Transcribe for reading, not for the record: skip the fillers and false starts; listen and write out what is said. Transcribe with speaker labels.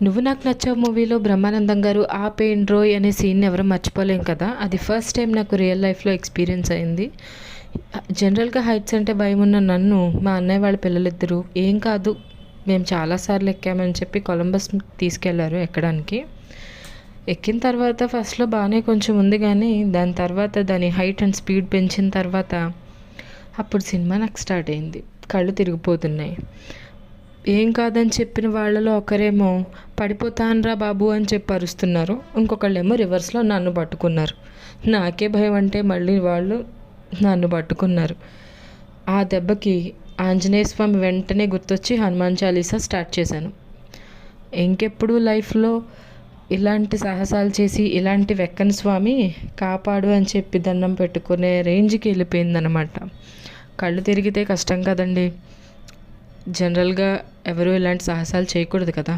Speaker 1: నువ్వు నాకు నచ్చావు మూవీలో బ్రహ్మానందం గారు ఆ పెయిన్ రోయ్ అనే సీన్ ఎవరు మర్చిపోలేం కదా. అది ఫస్ట్ టైం నాకు రియల్ లైఫ్లో ఎక్స్పీరియన్స్ అయింది. జనరల్గా హైట్స్ అంటే భయం ఉన్న నన్ను మా అన్నయ్య వాళ్ళ పిల్లలిద్దరూ ఏం కాదు మేము చాలాసార్లు ఎక్కామని చెప్పి కొలంబస్ తీసుకెళ్లారు ఎక్కడానికి. ఎక్కిన తర్వాత ఫస్ట్లో బాగానే కొంచెం ఉంది, కానీ దాని తర్వాత దాని హైట్ అండ్ స్పీడ్ పెంచిన తర్వాత అప్పుడు సినిమా నాకు స్టార్ట్ అయింది. కళ్ళు తిరిగిపోతున్నాయి. ఏం కాదని చెప్పిన వాళ్ళలో ఒకరేమో పడిపోతానరా బాబు అని చెప్పి అరుస్తున్నారు, ఇంకొకళ్ళేమో రివర్స్లో నన్ను పట్టుకున్నారు. నాకే భయం అంటే మళ్ళీ వాళ్ళు నన్ను పట్టుకున్నారు. ఆ దెబ్బకి ఆంజనేయ స్వామి వెంటనే గుర్తొచ్చి హనుమాన్ చాలీసా స్టార్ట్ చేశాను. ఇంకెప్పుడు లైఫ్లో ఇలాంటి సాహసాలు చేసి ఇలాంటి వెక్కని స్వామి కాపాడు అని చెప్పి దండం పెట్టుకునే రేంజ్కి వెళ్ళిపోయిందనమాట. కళ్ళు తిరిగితే కష్టం కదండి. జనరల్గా ఎవరు ఇలాంటి సాహసాలు చేయకూడదు కదా.